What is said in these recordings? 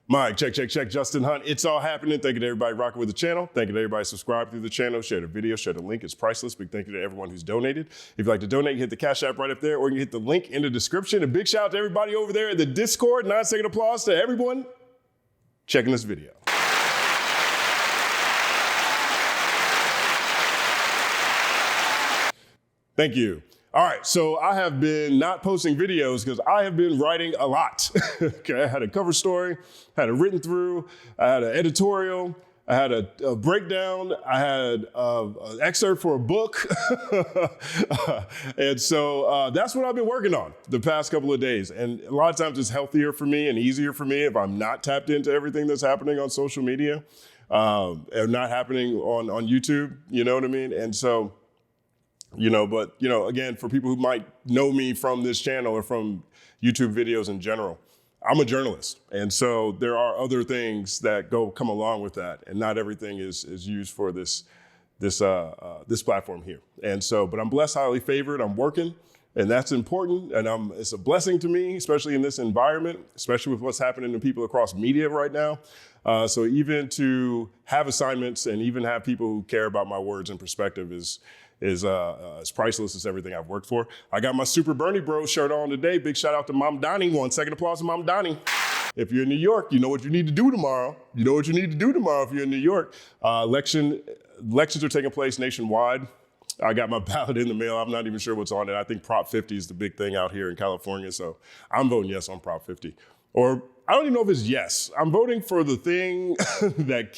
Mike, check, check, check. Justin Hunt. It's all happening. Thank you to everybody rocking with the channel. Thank you to everybody subscribed through the channel. Share the video, share the link. It's priceless. Big thank you to everyone who's donated. If you'd like to donate, you hit the Cash App right up there, or you hit the link in the description. A big shout out to everybody over there in the Discord. 9-second applause to everyone checking this video. Thank you. All right, so I have been not posting videos because I have been writing a lot. Okay, I had a cover story, had a written through, I had an editorial, I had a breakdown, I had an excerpt for a book. And so that's what I've been working on the past couple of days. And a lot of times it's healthier for me and easier for me if I'm not tapped into everything that's happening on social media and not happening on YouTube, you know what I mean? And so, but again, for people who might know me from this channel or from YouTube videos in general, I'm a journalist. And so there are other things that come along with that. And not everything is used for this platform here. And so, but I'm blessed, highly favored. I'm working, and that's important. And it's a blessing to me, especially in this environment, especially with what's happening to people across media right now. So even to have assignments and even have people who care about my words and perspective is priceless. It's everything I've worked for. I got my Super Bernie Bros shirt on today. Big shout out to Mom Donnie. 1-second applause to Mom Donnie. If you're in New York, you know what you need to do tomorrow. You know what you need to do tomorrow if you're in New York. Elections are taking place nationwide. I got my ballot in the mail. I'm not even sure what's on it. I think Prop 50 is the big thing out here in California. So I'm voting yes on Prop 50. Or I don't even know if it's yes. I'm voting for the thing that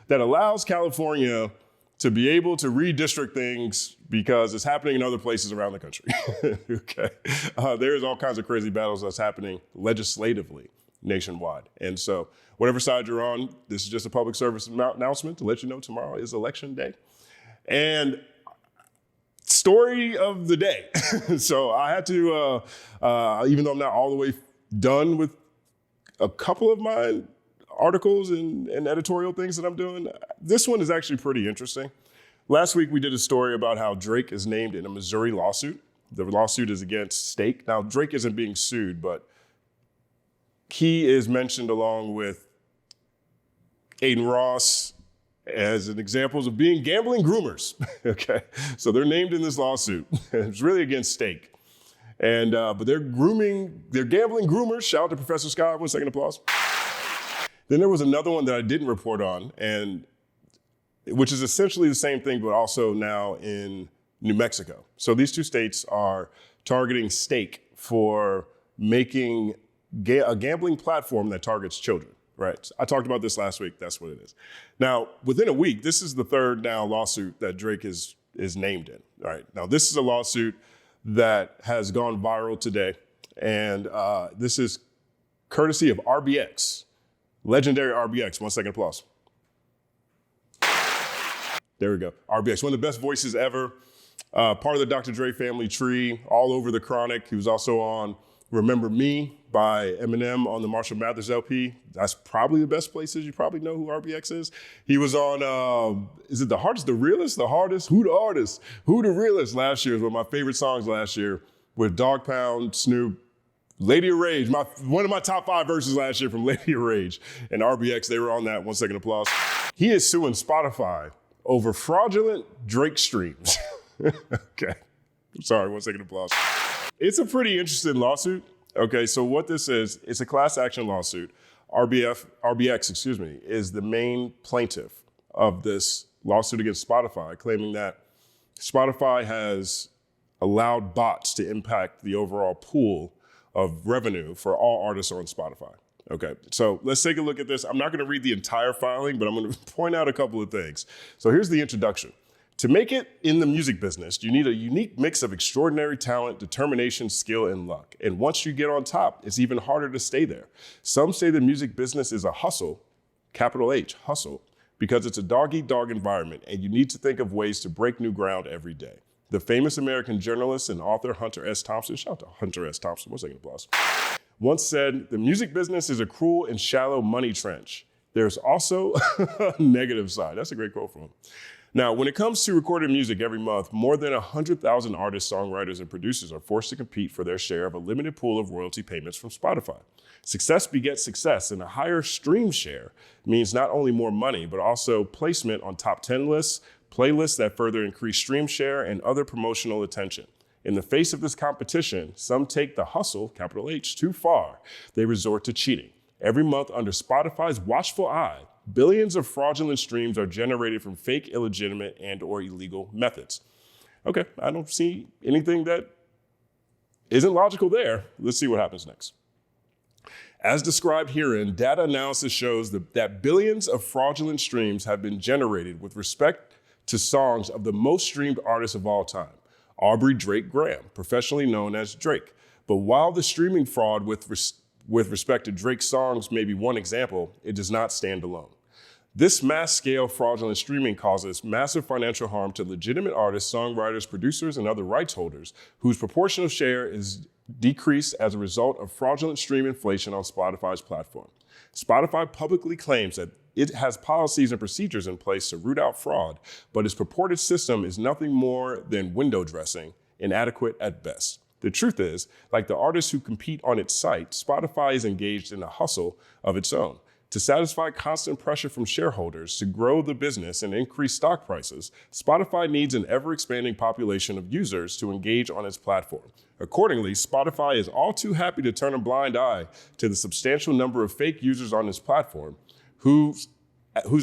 allows California to be able to redistrict things because it's happening in other places around the country. Okay. There's all kinds of crazy battles that's happening legislatively nationwide. And so whatever side you're on, this is just a public service announcement to let you know tomorrow is election day. And story of the day. So I had to, even though I'm not all the way done with a couple of my articles and editorial things that I'm doing, this one is actually pretty interesting. Last week, we did a story about how Drake is named in a Missouri lawsuit. The lawsuit is against Stake. Now, Drake isn't being sued, but he is mentioned along with Aiden Ross as an examples of being gambling groomers. Okay, so they're named in this lawsuit. It's really against Stake. And, but they're gambling groomers. Shout out to Professor Scott. 1-second applause. Then there was another one that I didn't report on, and which is essentially the same thing, but also now in New Mexico. So these two states are targeting Stake for making a gambling platform that targets children, right? I talked about this last week. That's what it is. Now, within a week, this is the third now lawsuit that Drake is named in, right? Now, this is a lawsuit that has gone viral today, and this is courtesy of RBX. Legendary RBX, 1-second applause. There we go, RBX, one of the best voices ever. Part of the Dr. Dre family tree, all over the Chronic. He was also on Remember Me by Eminem on the Marshall Mathers LP. That's probably the best places. You probably know who RBX is. He was on, is it The Hardest, The Realest, The Hardest? Who the Artist? Who the Realest last year is one of my favorite songs last year with Dog Pound, Snoop, Lady of Rage, one of my top 5 verses last year from Lady of Rage. And RBX, they were on that. 1-second applause. He is suing Spotify over fraudulent Drake streams. Okay, I'm sorry, 1-second applause. It's a pretty interesting lawsuit. Okay, so what this is, it's a class action lawsuit. RBX, is the main plaintiff of this lawsuit against Spotify, claiming that Spotify has allowed bots to impact the overall pool of revenue for all artists on Spotify. Okay, so let's take a look at this. I'm not gonna read the entire filing, but I'm gonna point out a couple of things. So here's the introduction. To make it in the music business, you need a unique mix of extraordinary talent, determination, skill, and luck. And once you get on top, it's even harder to stay there. Some say the music business is a hustle, capital H, hustle, because it's a dog-eat-dog environment, and you need to think of ways to break new ground every day. The famous American journalist and author Hunte S. Thompson, shout out to Hunter S. Thompson, 1-second applause, once said, the music business is a cruel and shallow money trench. There's also a negative side. That's a great quote from him. Now, when it comes to recorded music every month, more than 100,000 artists, songwriters, and producers are forced to compete for their share of a limited pool of royalty payments from Spotify. Success begets success, and a higher stream share means not only more money, but also placement on top 10 lists, playlists that further increase stream share, and other promotional attention. In the face of this competition, some take the hustle, capital H, too far. They resort to cheating. Every month, under Spotify's watchful eye, billions of fraudulent streams are generated from fake, illegitimate, and/or illegal methods. Okay, I don't see anything that isn't logical there. Let's see what happens next. As described herein, data analysis shows that billions of fraudulent streams have been generated with respect to songs of the most streamed artists of all time, Aubrey Drake Graham, professionally known as Drake. But while the streaming fraud with respect to Drake's songs may be one example, it does not stand alone. This mass-scale fraudulent streaming causes massive financial harm to legitimate artists, songwriters, producers, and other rights holders whose proportional share is decreased as a result of fraudulent stream inflation on Spotify's platform. Spotify publicly claims that it has policies and procedures in place to root out fraud, but its purported system is nothing more than window dressing, inadequate at best. The truth is, like the artists who compete on its site, Spotify is engaged in a hustle of its own. To satisfy constant pressure from shareholders to grow the business and increase stock prices, Spotify needs an ever-expanding population of users to engage on its platform. Accordingly, Spotify is all too happy to turn a blind eye to the substantial number of fake users on its platform whose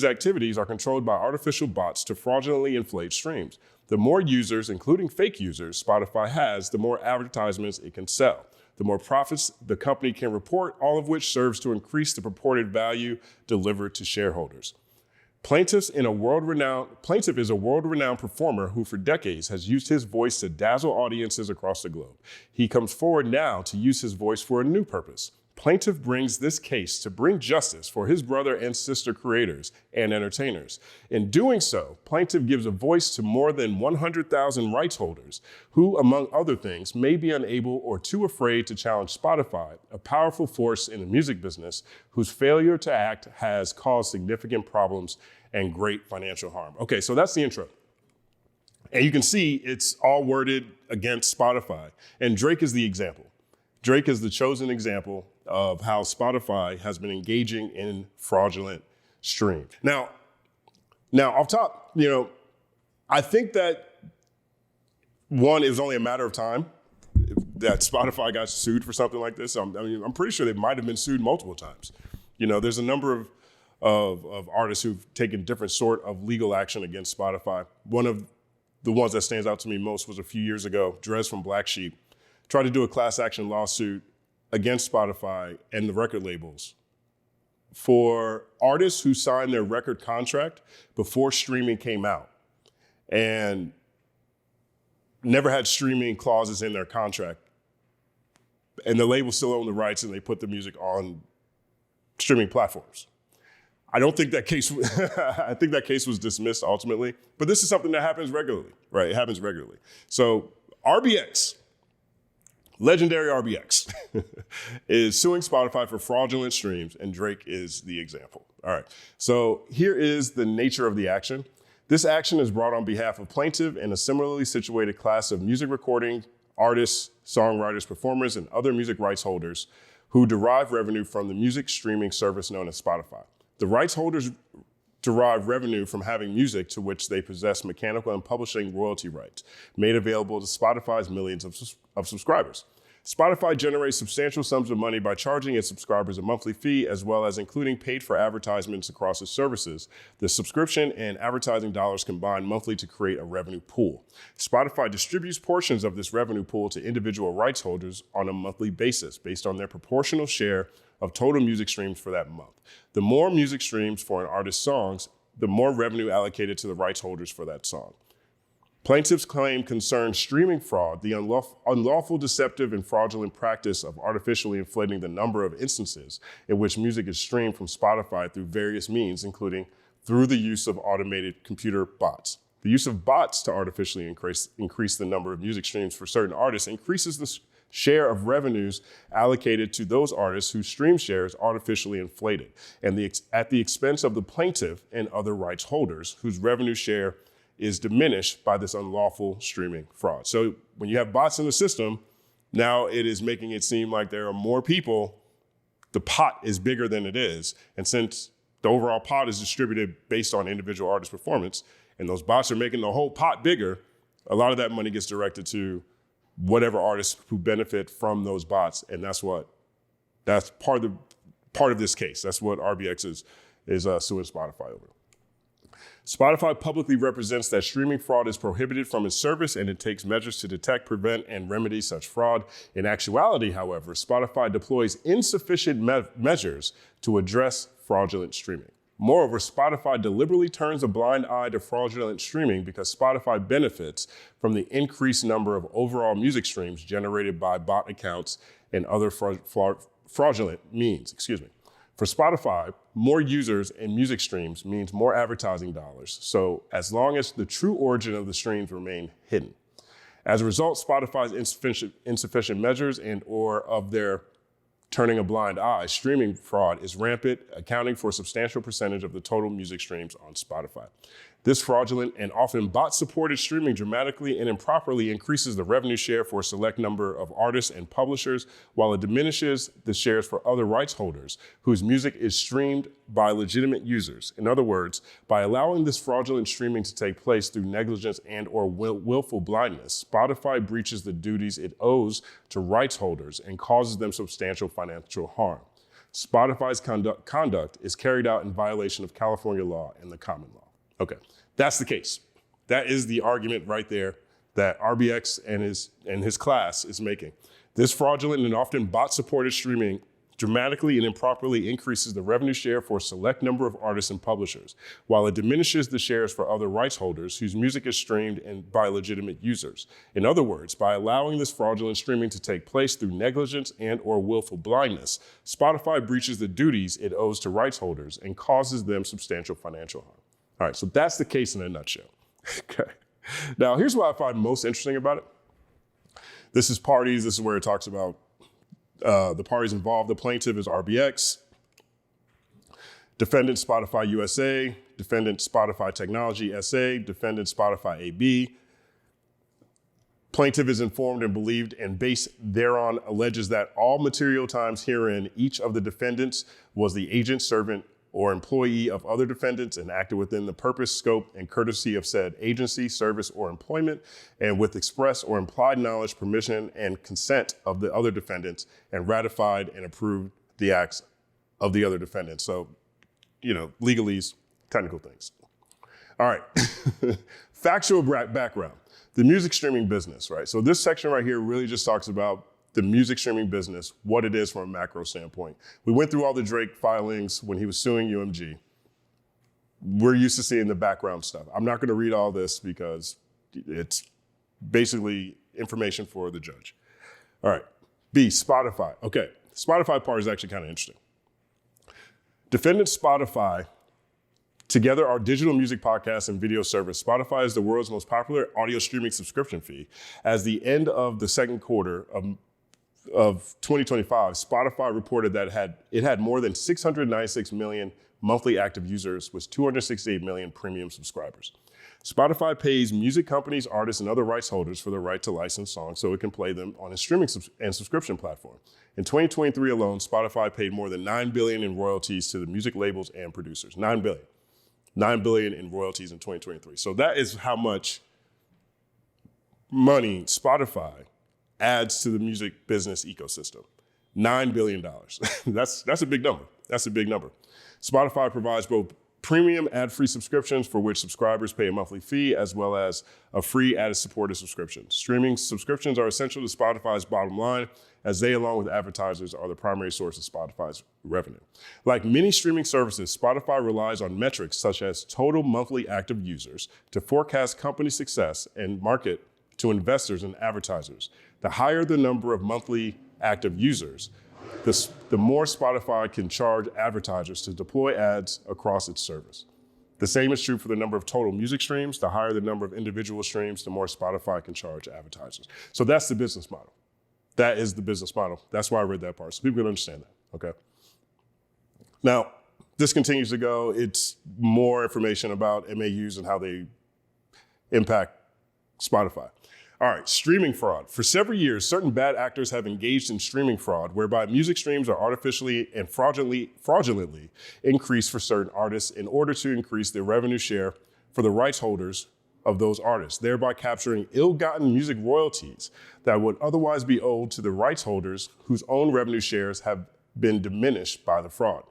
activities are controlled by artificial bots to fraudulently inflate streams. The more users, including fake users, Spotify has, the more advertisements it can sell. The more profits the company can report, all of which serves to increase the purported value delivered to shareholders. Plaintiff is a world-renowned performer who for decades has used his voice to dazzle audiences across the globe. He comes forward now to use his voice for a new purpose. Plaintiff brings this case to bring justice for his brother and sister creators and entertainers. In doing so, Plaintiff gives a voice to more than 100,000 rights holders who, among other things, may be unable or too afraid to challenge Spotify, a powerful force in the music business whose failure to act has caused significant problems and great financial harm. Okay, so that's the intro. And you can see it's all worded against Spotify. And Drake is the example. Drake is the chosen example of how Spotify has been engaging in fraudulent stream. Now off top, I think that one, it was only a matter of time that Spotify got sued for something like this. I'm pretty sure they might have been sued multiple times. There's a number of artists who've taken different sort of legal action against Spotify. One of the ones that stands out to me most was a few years ago, Drez from Black Sheep tried to do a class action lawsuit against Spotify and the record labels for artists who signed their record contract before streaming came out and never had streaming clauses in their contract. And the label still owned the rights and they put the music on streaming platforms. I don't think that case, I think that case was dismissed ultimately, but this is something that happens regularly, right? It happens regularly. So RBX, legendary RBX, is suing Spotify for fraudulent streams, and Drake is the example. All right, so here is the nature of the action. This action is brought on behalf of plaintiff and a similarly situated class of music recording artists, songwriters, performers, and other music rights holders who derive revenue from the music streaming service known as Spotify. The rights holders derive revenue from having music to which they possess mechanical and publishing royalty rights, made available to Spotify's millions of subscribers. Spotify generates substantial sums of money by charging its subscribers a monthly fee, as well as including paid for advertisements across its services. The subscription and advertising dollars combine monthly to create a revenue pool. Spotify distributes portions of this revenue pool to individual rights holders on a monthly basis, based on their proportional share of total music streams for that month. The more music streams for an artist's songs, the more revenue allocated to the rights holders for that song. Plaintiff's claim concerns streaming fraud, the unlawful, deceptive, and fraudulent practice of artificially inflating the number of instances in which music is streamed from Spotify through various means, including through the use of automated computer bots. The use of bots to artificially increase the number of music streams for certain artists increases the share of revenues allocated to those artists whose stream share is artificially inflated, and at the expense of the plaintiff and other rights holders whose revenue share is diminished by this unlawful streaming fraud. So when you have bots in the system, now it is making it seem like there are more people, the pot is bigger than it is. And since the overall pot is distributed based on individual artist performance, and those bots are making the whole pot bigger, a lot of that money gets directed to whatever artists who benefit from those bots. And that's part of this case. That's what RBX is suing Spotify over. Spotify publicly represents that streaming fraud is prohibited from its service, and it takes measures to detect, prevent, and remedy such fraud. In actuality, however, Spotify deploys insufficient measures to address fraudulent streaming. Moreover, Spotify deliberately turns a blind eye to fraudulent streaming because Spotify benefits from the increased number of overall music streams generated by bot accounts and other fraudulent means. For Spotify, more users and music streams means more advertising dollars, so as long as the true origin of the streams remain hidden. As a result, Spotify's insufficient measures and or of their turning a blind eye, streaming fraud is rampant, accounting for a substantial percentage of the total music streams on Spotify. This fraudulent and often bot-supported streaming dramatically and improperly increases the revenue share for a select number of artists and publishers, while it diminishes the shares for other rights holders whose music is streamed by legitimate users. In other words, by allowing this fraudulent streaming to take place through negligence and or willful blindness, Spotify breaches the duties it owes to rights holders and causes them substantial financial harm. Spotify's conduct is carried out in violation of California law and the common law. Okay, that's the case. That is the argument right there that RBX and his class is making. This fraudulent and often bot-supported streaming dramatically and improperly increases the revenue share for a select number of artists and publishers, while it diminishes the shares for other rights holders whose music is streamed by legitimate users. In other words, by allowing this fraudulent streaming to take place through negligence and or willful blindness, Spotify breaches the duties it owes to rights holders and causes them substantial financial harm. All right, so that's the case in a nutshell. Okay. Now, here's what I find most interesting about it. This is parties. This is where it talks about the parties involved. The plaintiff is RBX, defendant Spotify USA, defendant Spotify Technology SA, defendant Spotify AB. Plaintiff is informed and believed and based thereon alleges that all material times herein, each of the defendants was the agent, servant, or employee of other defendants and acted within the purpose, scope, and courtesy of said agency, service, or employment, and with express or implied knowledge, permission, and consent of the other defendants, and ratified and approved the acts of the other defendants. So, legalese, technical things. All right, factual background. The music streaming business, right? So this section right here really just talks about the music streaming business, what it is from a macro standpoint. We went through all the Drake filings when he was suing UMG. We're used to seeing the background stuff. I'm not going to read all this because it's basically information for the judge. All right, B, Spotify. Okay, Spotify part is actually kind of interesting. Defendant Spotify, together our digital music podcast and video service. Spotify is the world's most popular audio streaming subscription fee. As the end of the second quarter of 2025, Spotify reported that it had more than 696 million monthly active users with 268 million premium subscribers. Spotify pays music companies, artists, and other rights holders for the right to license songs so it can play them on a streaming and subscription platform. In 2023 alone, Spotify paid more than $9 billion in royalties to the music labels and producers. $9 billion. $9 billion in royalties in 2023. So that is how much money Spotify adds to the music business ecosystem. $9 billion. That's a big number. That's a big number. Spotify provides both premium ad-free subscriptions for which subscribers pay a monthly fee, as well as a free ad-supported subscription. Streaming subscriptions are essential to Spotify's bottom line, as they, along with advertisers, are the primary source of Spotify's revenue. Like many streaming services, Spotify relies on metrics such as total monthly active users to forecast company success and market to investors and advertisers. The higher the number of monthly active users, the more Spotify can charge advertisers to deploy ads across its service. The same is true for the number of total music streams. The higher the number of individual streams, the more Spotify can charge advertisers. So that's the business model. That is the business model. That's why I read that part, so people can understand that, okay? Now, this continues to go. It's more information about MAUs and how they impact Spotify. All right, streaming fraud. For several years, certain bad actors have engaged in streaming fraud, whereby music streams are artificially and fraudulently increased for certain artists in order to increase their revenue share for the rights holders of those artists, thereby capturing ill-gotten music royalties that would otherwise be owed to the rights holders whose own revenue shares have been diminished by the fraud.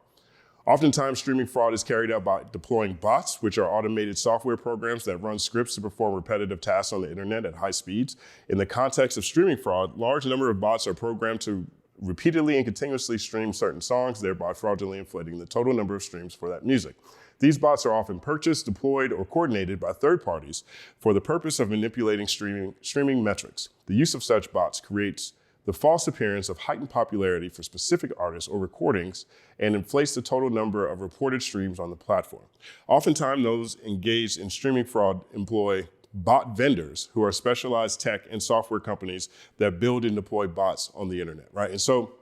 Oftentimes, streaming fraud is carried out by deploying bots, which are automated software programs that run scripts to perform repetitive tasks on the internet at high speeds. In the context of streaming fraud, large number of bots are programmed to repeatedly and continuously stream certain songs, thereby fraudulently inflating the total number of streams for that music. These bots are often purchased, deployed, or coordinated by third parties for the purpose of manipulating streaming metrics. The use of such bots creates the false appearance of heightened popularity for specific artists or recordings and inflates the total number of reported streams on the platform. Oftentimes, those engaged in streaming fraud employ bot vendors who are specialized tech and software companies that build and deploy bots on the internet, right? And so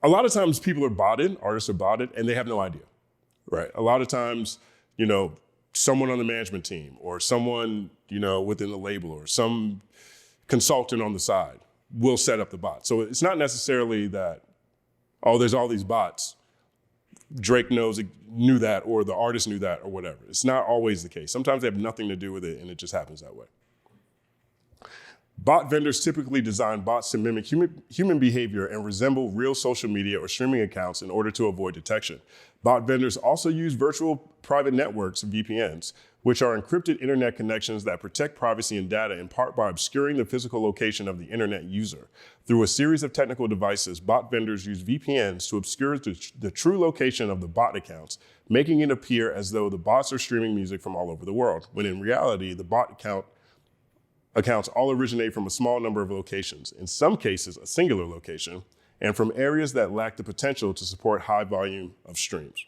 a lot of times people are botted, artists are botted, and they have no idea, right? A lot of times, someone on the management team or someone, within the label or some consultant on the side will set up the bot. So it's not necessarily that, there's all these bots. Drake knew that, or the artist knew that, or whatever. It's not always the case. Sometimes they have nothing to do with it, and it just happens that way. Bot vendors typically design bots to mimic human behavior and resemble real social media or streaming accounts in order to avoid detection. Bot vendors also use virtual private networks, VPNs, which are encrypted internet connections that protect privacy and data in part by obscuring the physical location of the internet user. Through a series of technical devices, bot vendors use VPNs to obscure the true location of the bot accounts, making it appear as though the bots are streaming music from all over the world, when in reality, the bot accounts all originate from a small number of locations, in some cases a singular location, and from areas that lack the potential to support high volume of streams.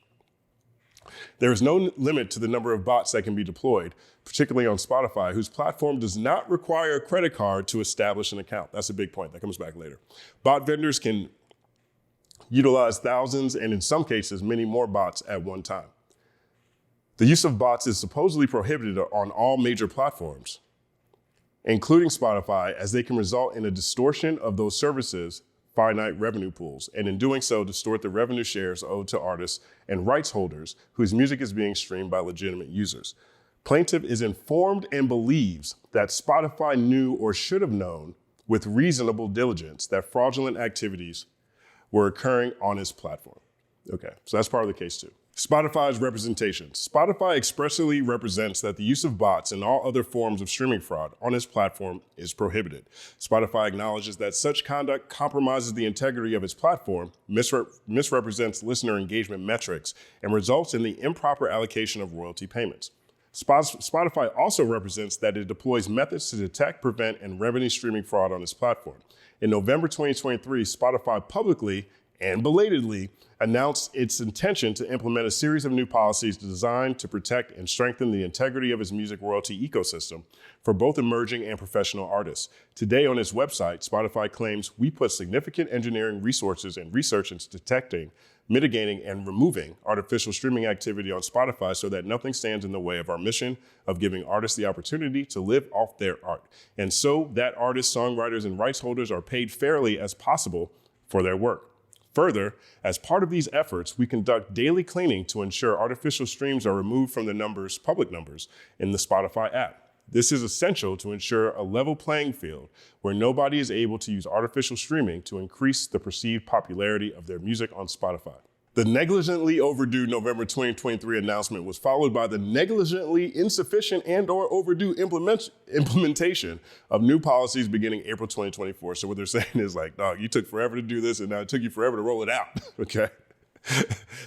There is no limit to the number of bots that can be deployed, particularly on Spotify, whose platform does not require a credit card to establish an account. That's a big point. That comes back later. Bot vendors can utilize thousands and in some cases, many more bots at one time. The use of bots is supposedly prohibited on all major platforms, including Spotify, as they can result in a distortion of those services' finite revenue pools, and in doing so, distort the revenue shares owed to artists and rights holders whose music is being streamed by legitimate users. Plaintiff is informed and believes that Spotify knew or should have known with reasonable diligence that fraudulent activities were occurring on its platform. Okay, so that's part of the case too. Spotify's representation. Spotify expressly represents that the use of bots and all other forms of streaming fraud on its platform is prohibited. Spotify acknowledges that such conduct compromises the integrity of its platform, misrepresents listener engagement metrics, and results in the improper allocation of royalty payments. Spotify also represents that it deploys methods to detect, prevent, and remedy streaming fraud on its platform. In November 2023, Spotify publicly and belatedly announced its intention to implement a series of new policies designed to protect and strengthen the integrity of its music royalty ecosystem for both emerging and professional artists. Today on its website, Spotify claims, "We put significant engineering resources and research into detecting, mitigating, and removing artificial streaming activity on Spotify so that nothing stands in the way of our mission of giving artists the opportunity to live off their art, and so that artists, songwriters, and rights holders are paid fairly as possible for their work. Further, as part of these efforts, we conduct daily cleaning to ensure artificial streams are removed from the public numbers in the Spotify app. This is essential to ensure a level playing field where nobody is able to use artificial streaming to increase the perceived popularity of their music on Spotify." The negligently overdue November 2023 announcement was followed by the negligently insufficient and/or overdue implementation of new policies beginning April 2024. So what they're saying is like, dog, you took forever to do this and now it took you forever to roll it out, okay?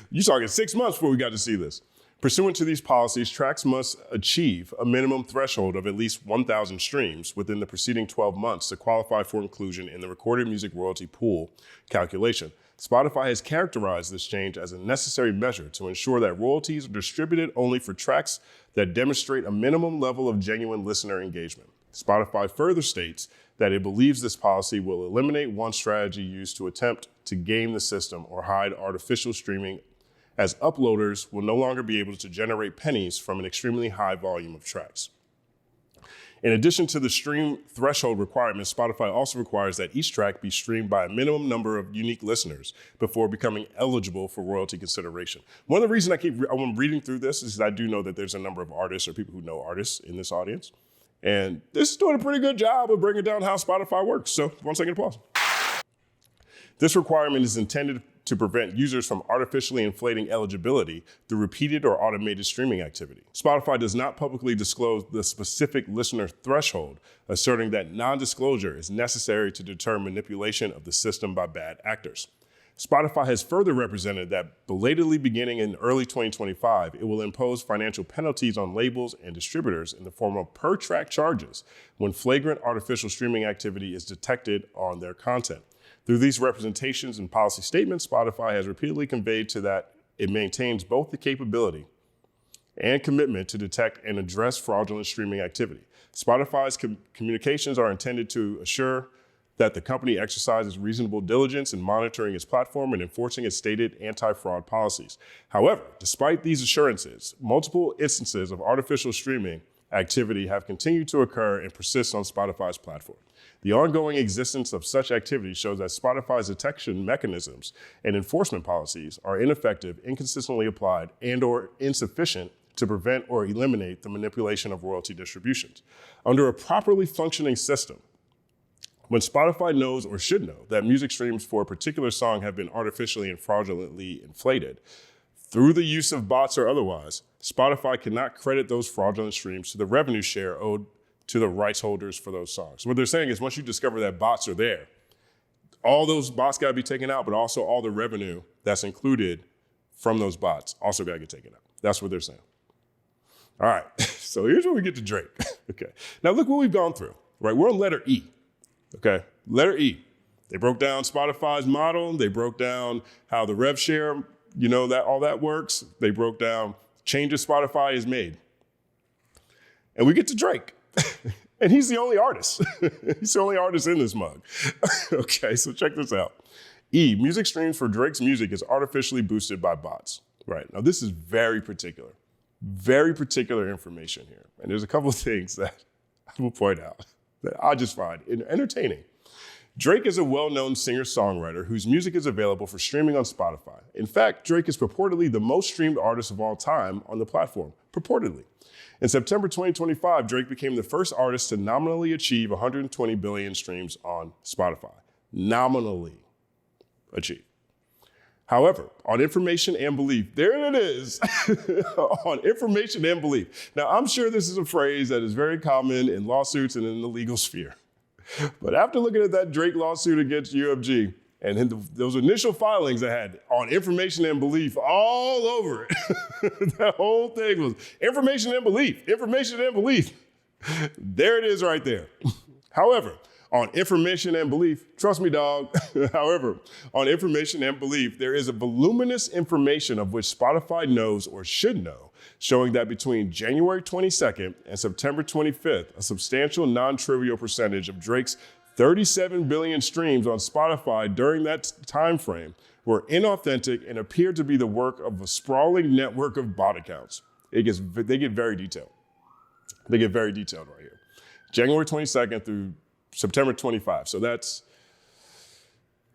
You're talking 6 months before we got to see this. Pursuant to these policies, tracks must achieve a minimum threshold of at least 1,000 streams within the preceding 12 months to qualify for inclusion in the recorded music royalty pool calculation. Spotify has characterized this change as a necessary measure to ensure that royalties are distributed only for tracks that demonstrate a minimum level of genuine listener engagement. Spotify further states that it believes this policy will eliminate one strategy used to attempt to game the system or hide artificial streaming as uploaders will no longer be able to generate pennies from an extremely high volume of tracks. In addition to the stream threshold requirements, Spotify also requires that each track be streamed by a minimum number of unique listeners before becoming eligible for royalty consideration. One of the reasons I'm reading through this is I do know that there's a number of artists or people who know artists in this audience. And this is doing a pretty good job of bringing down how Spotify works. So 1 second pause. This requirement is intended to prevent users from artificially inflating eligibility through repeated or automated streaming activity. Spotify does not publicly disclose the specific listener threshold, asserting that non-disclosure is necessary to deter manipulation of the system by bad actors. Spotify has further represented that belatedly beginning in early 2025, it will impose financial penalties on labels and distributors in the form of per-track charges when flagrant artificial streaming activity is detected on their content. Through these representations and policy statements, Spotify has repeatedly conveyed to that it maintains both the capability and commitment to detect and address fraudulent streaming activity. Spotify's communications are intended to assure that the company exercises reasonable diligence in monitoring its platform and enforcing its stated anti-fraud policies. However, despite these assurances, multiple instances of artificial streaming activity have continued to occur and persist on Spotify's platform. The ongoing existence of such activity shows that Spotify's detection mechanisms and enforcement policies are ineffective, inconsistently applied, and/or insufficient to prevent or eliminate the manipulation of royalty distributions. Under a properly functioning system, when Spotify knows or should know that music streams for a particular song have been artificially and fraudulently inflated, through the use of bots or otherwise, Spotify cannot credit those fraudulent streams to the revenue share owed to the rights holders for those songs. What they're saying is once you discover that bots are there, all those bots gotta be taken out, but also all the revenue that's included from those bots also gotta get taken out. That's what they're saying. All right, so here's where we get to Drake. Okay, now look what we've gone through, right? We're on letter E, okay? Letter E. They broke down Spotify's model. They broke down how the rev share, that all that works. They broke down changes Spotify has made. And we get to Drake. And he's the only artist. He's the only artist in this mug. Okay, so check this out. E, music streams for Drake's music is artificially boosted by bots. Right, now this is very particular information here. And there's a couple of things that I will point out that I just find entertaining. Drake is a well-known singer-songwriter whose music is available for streaming on Spotify. In fact, Drake is purportedly the most streamed artist of all time on the platform, purportedly. In September 2025, Drake became the first artist to nominally achieve 120 billion streams on Spotify. Nominally achieved. However, on information and belief, there it is, on information and belief. Now, I'm sure this is a phrase that is very common in lawsuits and in the legal sphere. But after looking at that Drake lawsuit against UMG and those initial filings I had on information and belief all over it, that whole thing was information and belief. There it is right there. However, on information and belief, trust me, dog. However, on information and belief, there is a voluminous information of which Spotify knows or should know, showing that between January 22nd and September 25th, a substantial non-trivial percentage of Drake's 37 billion streams on Spotify during that time frame were inauthentic and appeared to be the work of a sprawling network of bot accounts. They get very detailed. They get very detailed right here. January 22nd through September 25. So that's,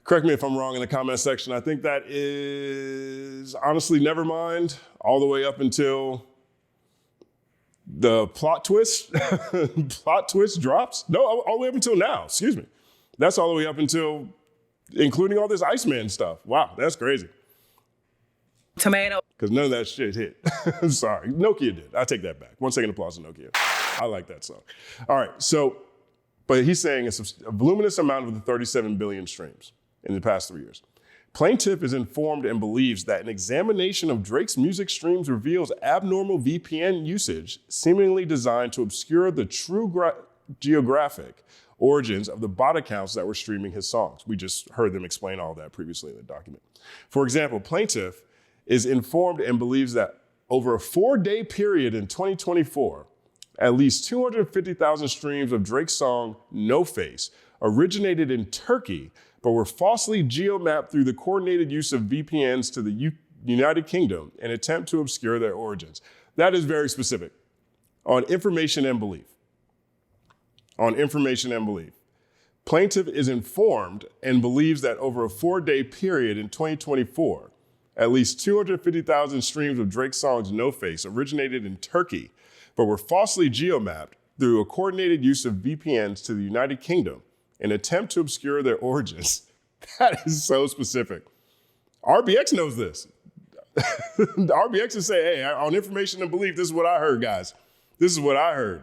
correct me if I'm wrong in the comment section, I think that is honestly Nevermind all the way up until the plot twist drops. No, all the way up until now, excuse me. That's all the way up until, including all this Iceman stuff. Wow, that's crazy. Tomato. Because none of that shit hit. I'm sorry, Nokia did. I take that back. 1 second applause to Nokia. I like that song. All right, so, but he's saying it's a voluminous amount of the 37 billion streams in the past 3 years. Plaintiff is informed and believes that an examination of Drake's music streams reveals abnormal VPN usage, seemingly designed to obscure the true geographic origins of the bot accounts that were streaming his songs. We just heard them explain all that previously in the document. For example, plaintiff is informed and believes that over a 4-day period in 2024, at least 250,000 streams of Drake's song No Face originated in Turkey, but were falsely geomapped through the coordinated use of VPNs to the United Kingdom in an attempt to obscure their origins. That is very specific. On information and belief. On information and belief. Plaintiff is informed and believes that over a 4-day period in 2024, at least 250,000 streams of Drake's songs No Face originated in Turkey, but were falsely geomapped through a coordinated use of VPNs to the United Kingdom in an attempt to obscure their origins. That is so specific. RBX knows this. RBX is saying, hey, on information and belief, this is what I heard, guys. This is what I heard.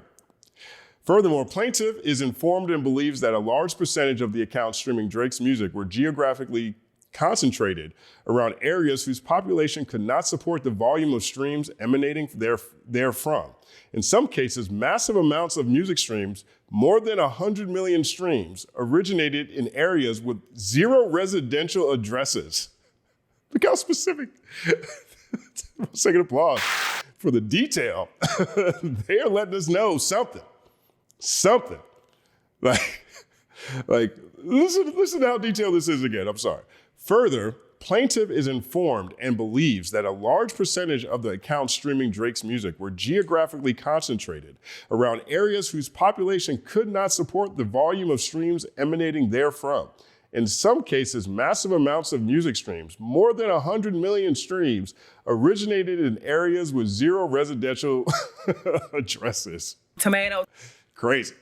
Furthermore, plaintiff is informed and believes that a large percentage of the accounts streaming Drake's music were geographically concentrated around areas whose population could not support the volume of streams emanating therefrom. In some cases, massive amounts of music streams, more than 100 million streams, originated in areas with 0 residential addresses. Look how specific. Second applause for the detail. They are letting us know something. Like, listen to how detailed this is again. I'm sorry. Further, plaintiff is informed and believes that a large percentage of the accounts streaming Drake's music were geographically concentrated around areas whose population could not support the volume of streams emanating therefrom. In some cases, massive amounts of music streams, more than 100 million streams, originated in areas with 0 residential addresses. Tomato. Crazy.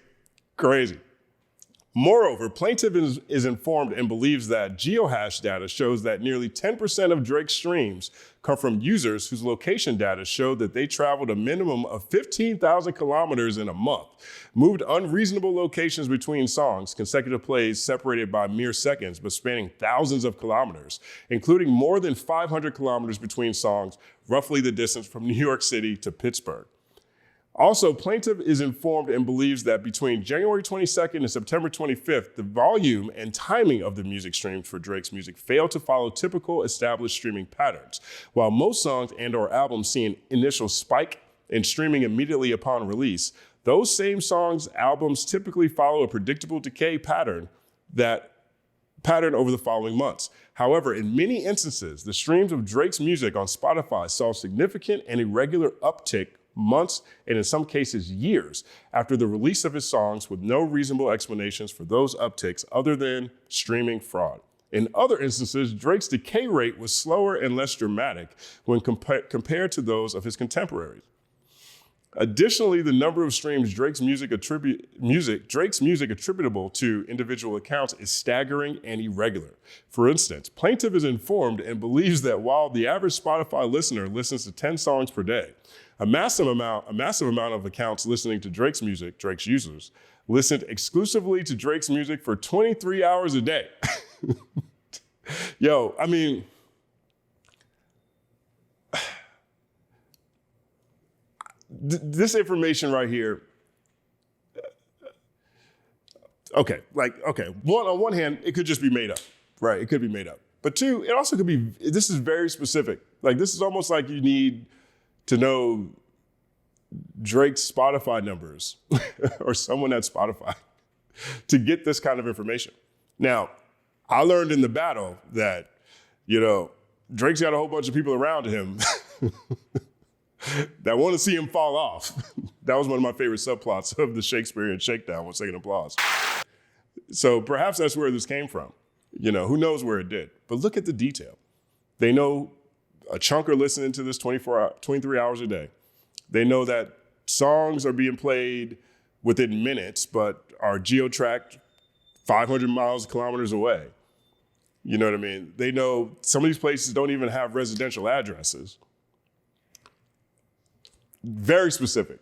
Moreover, plaintiff is informed and believes that geohash data shows that nearly 10% of Drake's streams come from users whose location data showed that they traveled a minimum of 15,000 kilometers in a month, moved unreasonable locations between songs, consecutive plays separated by mere seconds but spanning thousands of kilometers, including more than 500 kilometers between songs, roughly the distance from New York City to Pittsburgh. Also, plaintiff is informed and believes that between January 22nd and September 25th, the volume and timing of the music streams for Drake's music failed to follow typical established streaming patterns. While most songs and/or albums see an initial spike in streaming immediately upon release, those same songs, albums typically follow a predictable decay pattern over the following months. However, in many instances, the streams of Drake's music on Spotify saw significant and irregular uptick months, and in some cases years, after the release of his songs with no reasonable explanations for those upticks other than streaming fraud. In other instances, Drake's decay rate was slower and less dramatic when compared to those of his contemporaries. Additionally, the number of streams Drake's music attributable to individual accounts is staggering and irregular. For instance, plaintiff is informed and believes that while the average Spotify listener listens to 10 songs per day, a massive amount of accounts listening to Drake's music, Drake's users, listened exclusively to Drake's music for 23 hours a day. Yo, I mean, this information right here, on one hand, it could just be made up, right? It could be made up. But two, it also could be, this is very specific. Like, this is almost like you need to know Drake's Spotify numbers or someone at Spotify to get this kind of information. Now, I learned in the battle that, Drake's got a whole bunch of people around him that want to see him fall off. That was one of my favorite subplots of the Shakespearean Shakedown with second applause. So perhaps that's where this came from. Who knows where it did. But look at the detail. They know a chunk are listening to this 23 hours a day. They know that songs are being played within minutes, but are geo-tracked 500 kilometers away. You know what I mean? They know some of these places don't even have residential addresses. Very specific.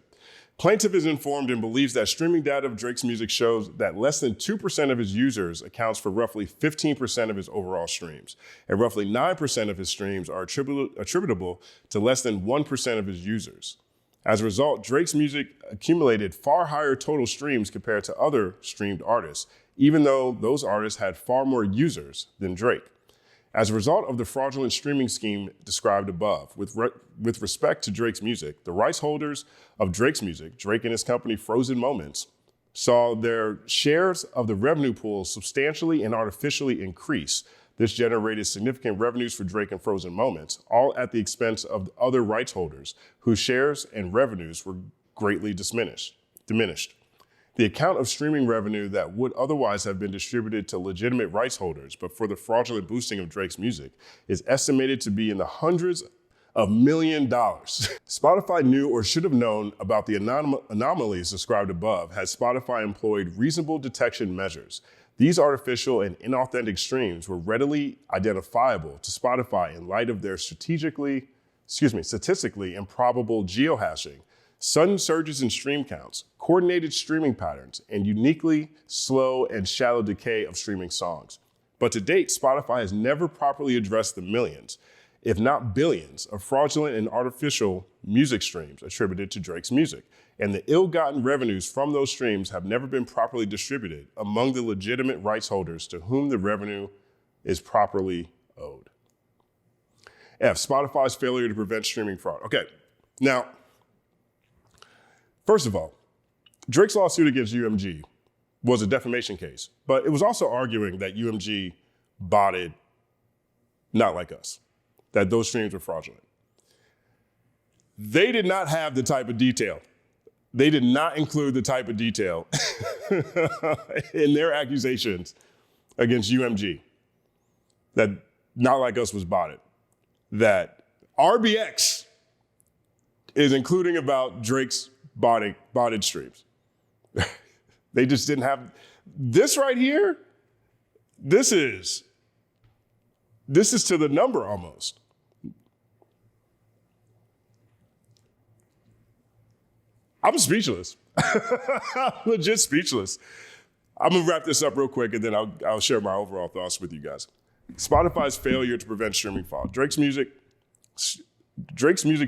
Plaintiff is informed and believes that streaming data of Drake's music shows that less than 2% of his users accounts for roughly 15% of his overall streams, and roughly 9% of his streams are attributable to less than 1% of his users. As a result, Drake's music accumulated far higher total streams compared to other streamed artists, even though those artists had far more users than Drake. As a result of the fraudulent streaming scheme described above, with respect to Drake's music, the rights holders of Drake's music, Drake and his company Frozen Moments, saw their shares of the revenue pool substantially and artificially increase This generated significant revenues for Drake and Frozen Moments, all at the expense of other rights holders whose shares and revenues were greatly diminished. The account of streaming revenue that would otherwise have been distributed to legitimate rights holders, but for the fraudulent boosting of Drake's music, is estimated to be in the hundreds of $1 million. Spotify knew or should have known about the anomalies described above had Spotify employed reasonable detection measures. These artificial and inauthentic streams were readily identifiable to Spotify in light of their statistically improbable geohashing, sudden surges in stream counts, coordinated streaming patterns, and uniquely slow and shallow decay of streaming songs. But to date, Spotify has never properly addressed the millions, if not billions, of fraudulent and artificial music streams attributed to Drake's music. And the ill-gotten revenues from those streams have never been properly distributed among the legitimate rights holders to whom the revenue is properly owed. F, Spotify's failure to prevent streaming fraud. Okay, now, first of all, Drake's lawsuit against UMG was a defamation case, but it was also arguing that UMG botted Not Like Us, that those streams were fraudulent. They did not have the type of detail. They did not include the type of detail in their accusations against UMG that Not Like Us was botted, that RBX is including about Drake's botted streams. They just didn't have this right here. This is to the number almost. I'm speechless. I'm legit speechless. I'm gonna wrap this up real quick and then I'll share my overall thoughts with you guys. Spotify's failure to prevent streaming fraud. Drake's music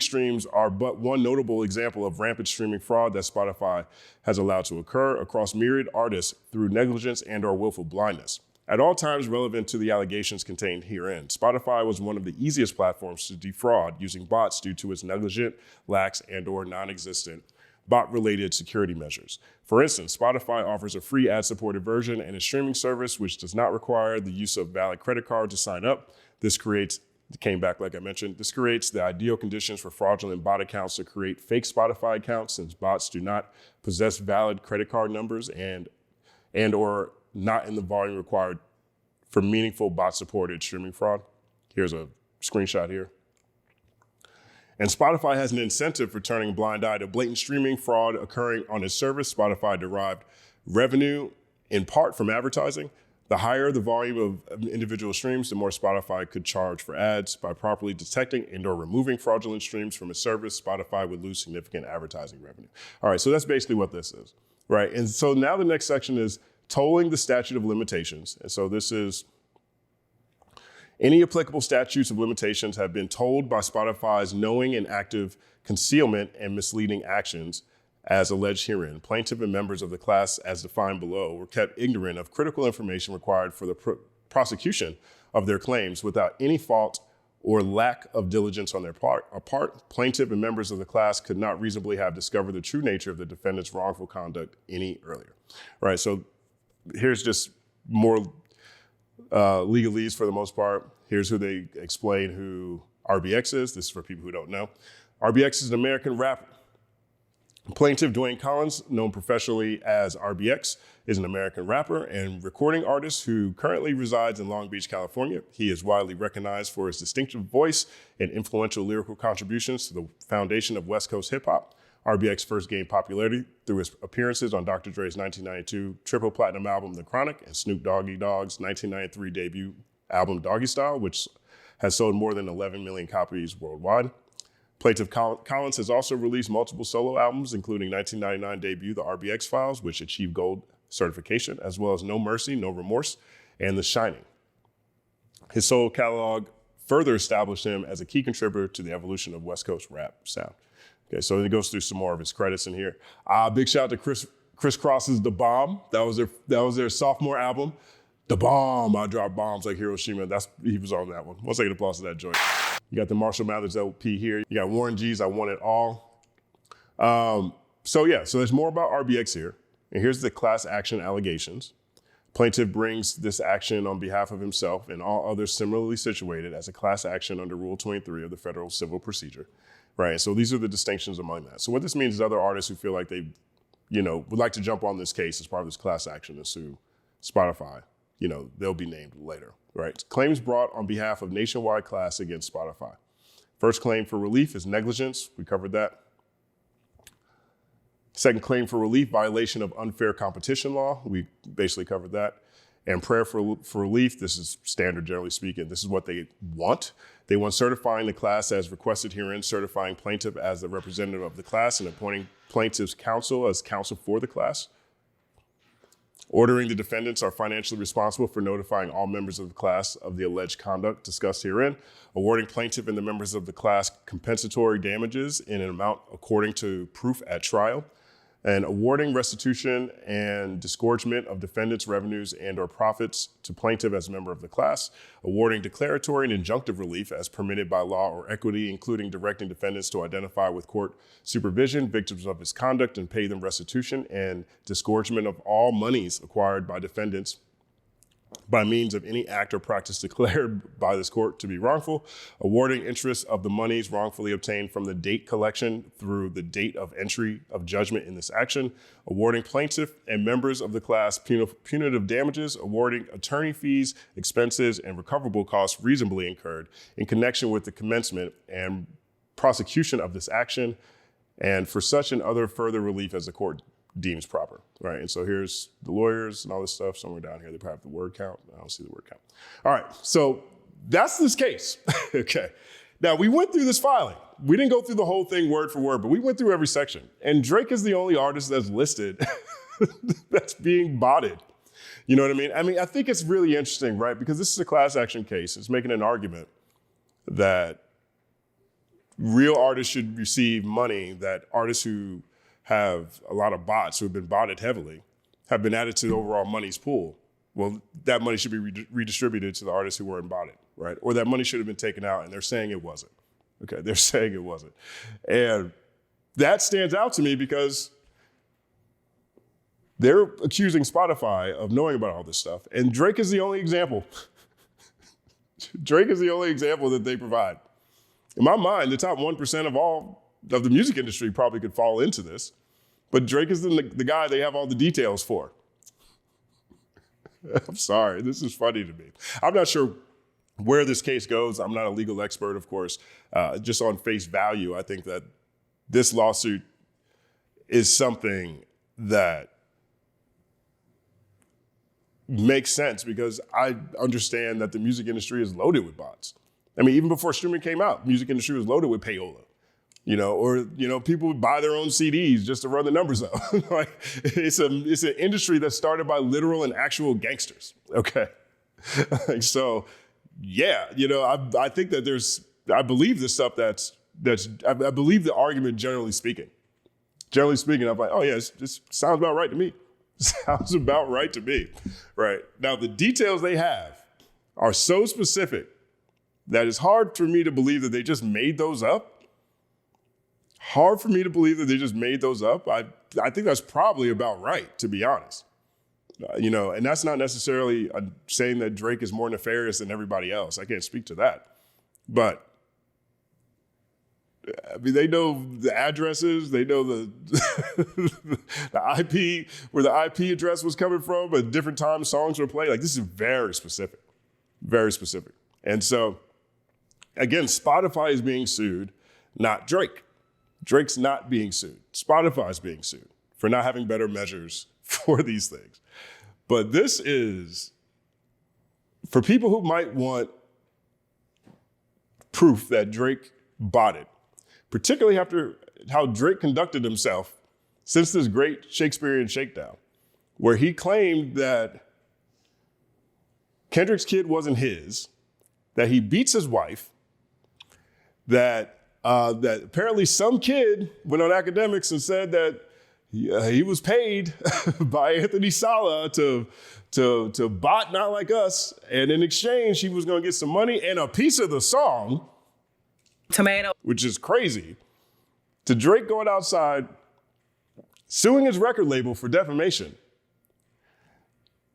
streams are but one notable example of rampant streaming fraud that Spotify has allowed to occur across myriad artists through negligence and/or willful blindness. At all times relevant to the allegations contained herein, Spotify was one of the easiest platforms to defraud using bots due to its negligent, lax, and/or non-existent bot-related security measures. For instance, Spotify offers a free ad-supported version and a streaming service which does not require the use of valid credit card to sign up. This creates the ideal conditions for fraudulent bot accounts to create fake Spotify accounts, since bots do not possess valid credit card numbers and/or not in the volume required for meaningful bot-supported streaming fraud. Here's a screenshot here. And Spotify has an incentive for turning a blind eye to blatant streaming fraud occurring on its service. Spotify derived revenue in part from advertising. The higher the volume of individual streams, the more Spotify could charge for ads. By properly detecting and/or removing fraudulent streams from its service, Spotify would lose significant advertising revenue. All right, so that's basically what this is, right? And so now the next section is tolling the statute of limitations. And so this is any applicable statutes of limitations have been told by Spotify's knowing and active concealment and misleading actions as alleged herein. Plaintiff and members of the class as defined below were kept ignorant of critical information required for the prosecution of their claims without any fault or lack of diligence on their part. Plaintiff and members of the class could not reasonably have discovered the true nature of the defendant's wrongful conduct any earlier. All right, so here's just more legalese for the most part. Here's who they explain who RBX is. This is for people who don't know. RBX is an American rapper. Plaintiff Dwayne Collins, known professionally as RBX, is an American rapper and recording artist who currently resides in Long Beach, California. He is widely recognized for his distinctive voice and influential lyrical contributions to the foundation of West Coast hip hop. RBX first gained popularity through his appearances on Dr. Dre's 1992 triple platinum album, The Chronic, and Snoop Doggy Dogg's 1993 debut album, Doggy Style, which has sold more than 11 million copies worldwide. Plaintiff Collins has also released multiple solo albums, including 1999 debut, The RBX Files, which achieved gold certification, as well as No Mercy, No Remorse, and The Shining. His solo catalog further established him as a key contributor to the evolution of West Coast rap sound. Okay, so it goes through some more of his credits in here. Big shout out to Criss Cross's The Bomb. That was their sophomore album. The Bomb. I drop bombs like Hiroshima. He was on that one. One second applause to that joint. You got the Marshall Mathers LP here. You got Warren G's I Want It All. So there's more about RBX here. And here's the class action allegations. Plaintiff brings this action on behalf of himself and all others similarly situated as a class action under Rule 23 of the Federal Civil Procedure, right? So these are the distinctions among that. So what this means is other artists who feel like they, would like to jump on this case as part of this class action and sue Spotify, they'll be named later, right? Claims brought on behalf of nationwide class against Spotify. First claim for relief is negligence. We covered that. Second claim for relief, violation of unfair competition law. We basically covered that. And prayer for relief, this is standard generally speaking. This is what they want. They want certifying the class as requested herein, certifying plaintiff as the representative of the class and appointing plaintiff's counsel as counsel for the class. Ordering the defendants are financially responsible for notifying all members of the class of the alleged conduct discussed herein, awarding plaintiff and the members of the class compensatory damages in an amount according to proof at trial, and awarding restitution and disgorgement of defendants' revenues and or profits to plaintiff as a member of the class, awarding declaratory and injunctive relief as permitted by law or equity, including directing defendants to identify with court supervision victims of his conduct and pay them restitution and disgorgement of all monies acquired by defendants by means of any act or practice declared by this court to be wrongful, awarding interest of the monies wrongfully obtained from the date collection through the date of entry of judgment in this action, awarding plaintiff and members of the class punitive damages, awarding attorney fees, expenses, and recoverable costs reasonably incurred in connection with the commencement and prosecution of this action, and for such and other further relief as the court deems proper, right? And so here's the lawyers and all this stuff. Somewhere down here, they probably have the word count. I don't see the word count. All right, so that's this case, okay? Now, we went through this filing. We didn't go through the whole thing word for word, but we went through every section. And Drake is the only artist that's listed that's being botted. You know what I mean? I think it's really interesting, right? Because this is a class action case. It's making an argument that real artists should receive money that artists who have a lot of bots who have been botted heavily have been added to the overall money's pool. Well, that money should be redistributed to the artists who weren't botted, right? Or that money should have been taken out, and they're saying it wasn't. Okay, they're saying it wasn't. And that stands out to me because they're accusing Spotify of knowing about all this stuff, and Drake is the only example. Drake is the only example that they provide. In my mind, the top 1% of the music industry probably could fall into this, but Drake is the guy they have all the details for. I'm sorry, this is funny to me. I'm not sure where this case goes. I'm not a legal expert, of course. Just on face value, I think that this lawsuit is something that makes sense because I understand that the music industry is loaded with bots. I mean, even before streaming came out, music industry was loaded with payola. People would buy their own CDs just to run the numbers up. Like, it's an industry that's started by literal and actual gangsters. Okay, so yeah, I think that I believe this stuff I believe the argument generally speaking. Generally speaking, I'm like, oh yeah, this sounds about right to me. Sounds about right to me, right? Now the details they have are so specific that it's hard for me to believe that they just made those up. Hard for me to believe that they just made those up. I think that's probably about right, to be honest. And that's not necessarily saying that Drake is more nefarious than everybody else. I can't speak to that. But, I mean, they know the addresses. They know the IP, where the IP address was coming from, at different times songs were played. Like, this is very specific, very specific. And so, again, Spotify is being sued, not Drake. Drake's not being sued. Spotify's being sued for not having better measures for these things. But this is, for people who might want proof that Drake botted, particularly after how Drake conducted himself since this great Shakespearean shakedown, where he claimed that Kendrick's kid wasn't his, that he beats his wife, that apparently some kid went on academics and said that he was paid by Anthony Sala to bot Not Like Us, and in exchange he was going to get some money and a piece of the song, Tomato, which is crazy, to Drake going outside suing his record label for defamation.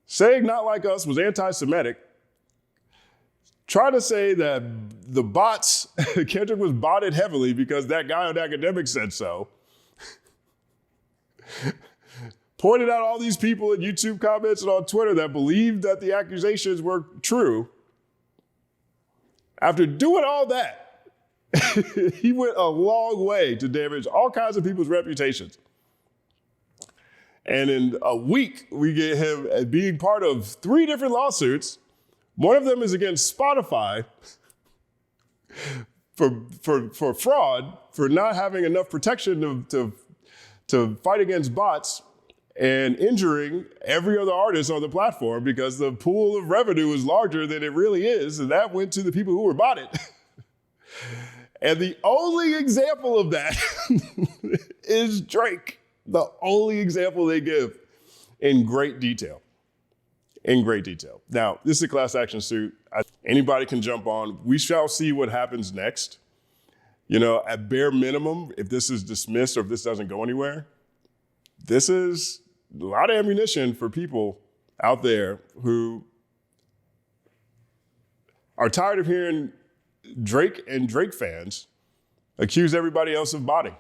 saying Not Like Us was anti-Semitic, trying to say that the bots, Kendrick was botted heavily because that guy on Academic said so, pointed out all these people in YouTube comments and on Twitter that believed that the accusations were true. After doing all that, he went a long way to damage all kinds of people's reputations. And in a week, we get him being part of 3 different lawsuits. One of them is against Spotify for fraud, for not having enough protection to fight against bots and injuring every other artist on the platform because the pool of revenue is larger than it really is, and that went to the people who were botted. And the only example of that is Drake. The only example they give in great detail. Now, this is a class action suit. Anybody can jump on. We shall see what happens next. You know, at bare minimum, if this is dismissed or if this doesn't go anywhere, this is a lot of ammunition for people out there who are tired of hearing Drake and Drake fans accuse everybody else of botting.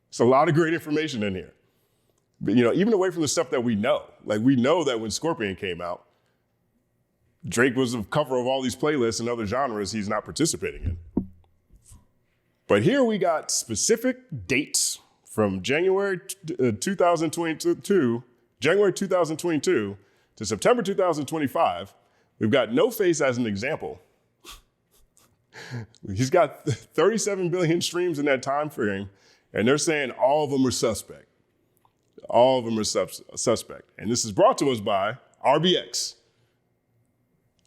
It's a lot of great information in here. But, you know, even away from the stuff that we know. Like, we know that when Scorpion came out, Drake was the cover of all these playlists and other genres he's not participating in. But here we got specific dates from January 2022 to September 2025. We've got No Face as an example. He's got 37 billion streams in that time frame, and they're saying all of them are suspect. All of them are suspect. And this is brought to us by RBX,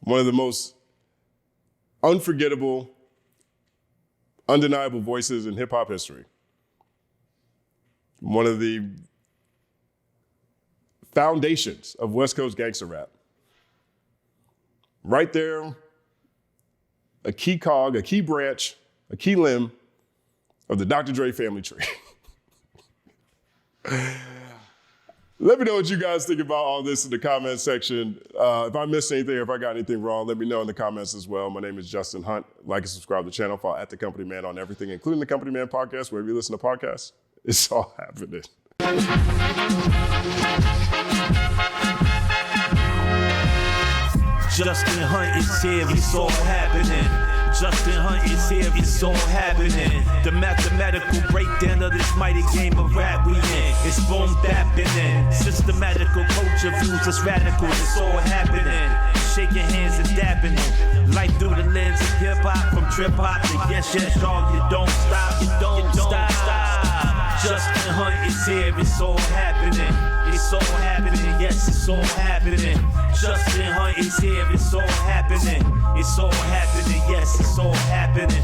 one of the most unforgettable, undeniable voices in hip-hop history. One of the foundations of West Coast gangster rap. Right there, a key cog, a key branch, a key limb of the Dr. Dre family tree. Let me know what you guys think about all this in the comments section. If I missed anything or if I got anything wrong, let me know in the comments as well. My name is Justin Hunt. Like and subscribe to the channel. Follow at The Company Man on everything, including The Company Man podcast, wherever you listen to podcasts. It's all happening. Justin Hunt is here, it's all happening. Justin Hunt is here, it's all happening. The mathematical breakdown of this mighty game of rap we in. It's boom bapping. Systematical culture views that's radical, it's all happening. Shaking hands and dapping it. Life through the lens of hip hop, from trip hop to yes, dog. You don't stop, you don't stop. Justin Hunt is here, it's all happening. It's all happening, yes, it's all happening. Justin Hunt is here, it's all happening. It's all happening, yes, it's all happening.